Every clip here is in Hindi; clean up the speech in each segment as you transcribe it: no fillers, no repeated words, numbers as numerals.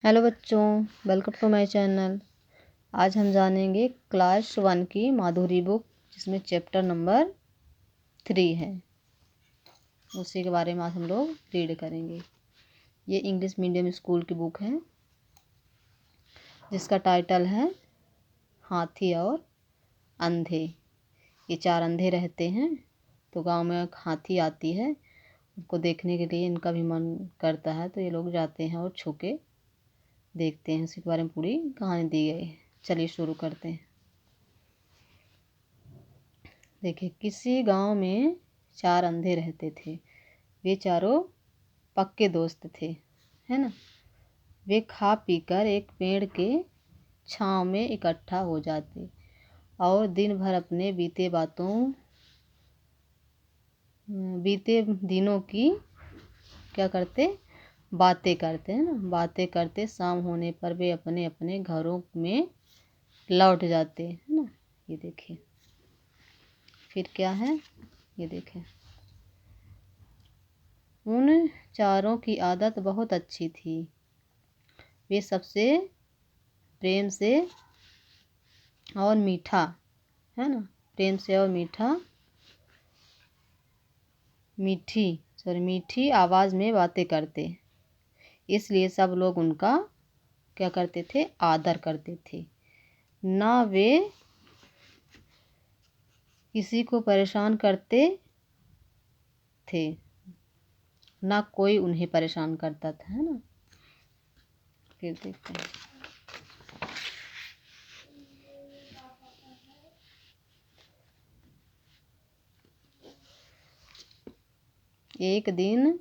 हेलो बच्चों, वेलकम टू माय चैनल। आज हम जानेंगे क्लास 1 की माधुरी बुक, जिसमें चैप्टर नंबर 3 है। उसी के बारे में आज हम लोग रीड करेंगे। ये इंग्लिश मीडियम स्कूल की बुक है, जिसका टाइटल है हाथी और अंधे। ये 4 अंधे रहते हैं, तो गांव में एक हाथी आती है। उनको देखने के लिए इनका भी मन करता है, तो ये लोग जाते हैं और छू के देखते हैं। उसी के बारे में पूरी कहानी दी गई है। चलिए शुरू करते हैं। देखिए, किसी गांव में 4 अंधे रहते थे। वे चारों पक्के दोस्त थे, है ना। वे खा पीकर एक पेड़ के छांव में इकट्ठा हो जाते और दिन भर अपने बीते दिनों की क्या करते, बातें करते, हैं ना। बातें करते शाम होने पर वे अपने अपने घरों में लौट जाते, है ना। ये देखिए फिर क्या है, ये देखें। उन चारों की आदत बहुत अच्छी थी। वे सबसे प्रेम से और मीठा, है ना, प्रेम से और मीठी आवाज़ में बातें करते। इसलिए सब लोग उनका क्या करते थे, आदर करते थे। ना वे किसी को परेशान करते थे, ना कोई उन्हें परेशान करता था, है ना। फिर देखते हैं। एक दिन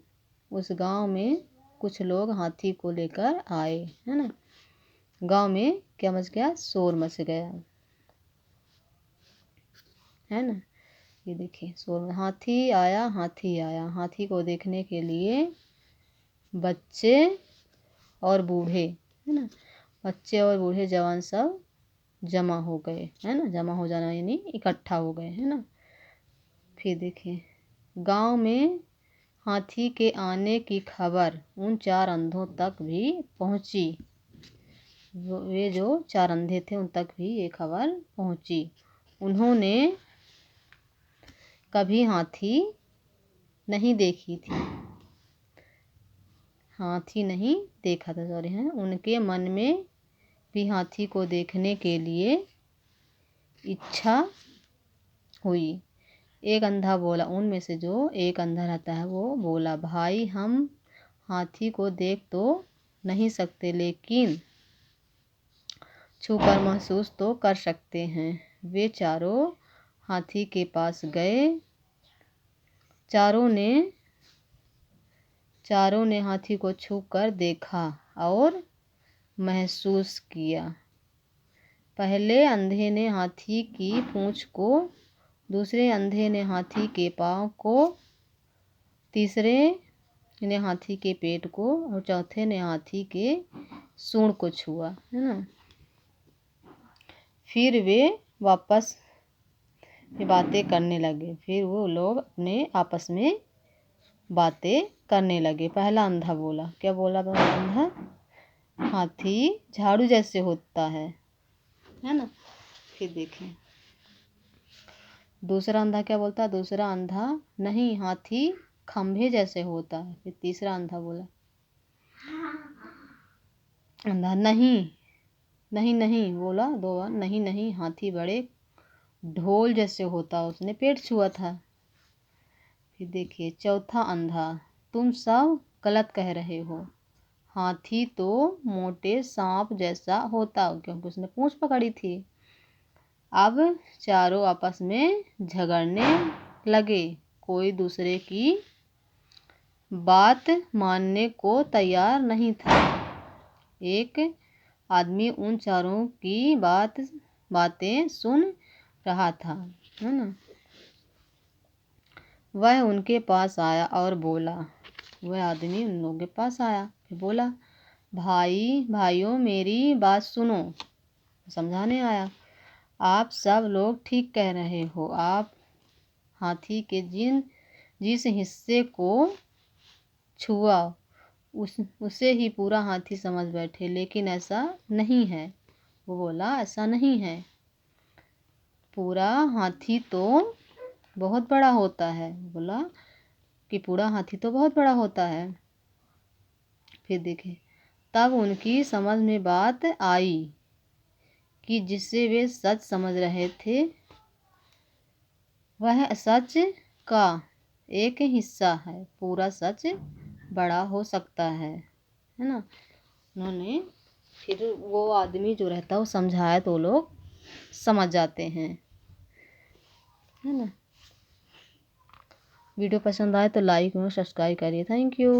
उस गांव में कुछ लोग हाथी को लेकर आए, है ना। गांव में क्या मच गया, शोर मच गया, है ना। ये देखिए शोर, हाथी आया, हाथी आया। हाथी को देखने के लिए बच्चे और बूढ़े, है ना, बच्चे और बूढ़े जवान सब जमा हो गए, है ना। जमा हो जाना यानी इकट्ठा हो गए, है ना। फिर देखिए, गांव में हाथी के आने की खबर उन 4 अंधों तक भी पहुंची। वे जो 4 अंधे थे, उन तक भी ये खबर पहुंची। उन्होंने कभी हाथी नहीं देखी थी, हाथी नहीं देखा था, सॉरी, है। उनके मन में भी हाथी को देखने के लिए इच्छा हुई। एक अंधा बोला, उनमें से जो एक अंधा रहता है वो बोला, भाई हम हाथी को देख तो नहीं सकते, लेकिन छूकर महसूस तो कर सकते हैं। वे चारों हाथी के पास गए। चारों ने हाथी को छूकर देखा और महसूस किया। पहले अंधे ने हाथी की पूंछ को, दूसरे अंधे ने हाथी के पाँव को, तीसरे ने हाथी के पेट को और चौथे ने हाथी के सूंड को छुआ, है ना। फिर वे आपस में बातें करने लगे। फिर वो लोग अपने आपस में बातें करने लगे। पहला अंधा बोला, क्या बोला पहला अंधा, हाथी झाड़ू जैसे होता है ना। फिर देखें दूसरा अंधा क्या बोलता है। दूसरा अंधा, नहीं, हाथी खंभे जैसे होता है। फिर तीसरा अंधा बोला, अंधा नहीं बोला 2 बार, नहीं, हाथी बड़े ढोल जैसे होता, उसने पेट छुआ था। फिर देखिए चौथा अंधा, तुम सब गलत कह रहे हो, हाथी तो मोटे सांप जैसा होता, क्योंकि उसने पूंछ पकड़ी थी। अब चारों आपस में झगड़ने लगे। कोई दूसरे की बात मानने को तैयार नहीं था। एक आदमी उन चारों की बातें सुन रहा था, है ना। वह उनके पास आया और बोला, वह आदमी उन लोगों के पास आया, फिर बोला, भाइयों मेरी बात सुनो। समझाने आया, आप सब लोग ठीक कह रहे हो। आप हाथी के जिस हिस्से को छुआ उसे ही पूरा हाथी समझ बैठे, लेकिन ऐसा नहीं है। वो बोला ऐसा नहीं है, पूरा हाथी तो बहुत बड़ा होता है। बोला कि पूरा हाथी तो बहुत बड़ा होता है। फिर देखे, तब उनकी समझ में बात आई कि जिसे वे सच समझ रहे थे वह सच का एक हिस्सा है, पूरा सच बड़ा हो सकता है ना। उन्होंने फिर वो आदमी जो रहता है वो समझाया तो लोग समझ जाते हैं, है ना। वीडियो पसंद आए तो लाइक और सब्सक्राइब करिए। Thank you.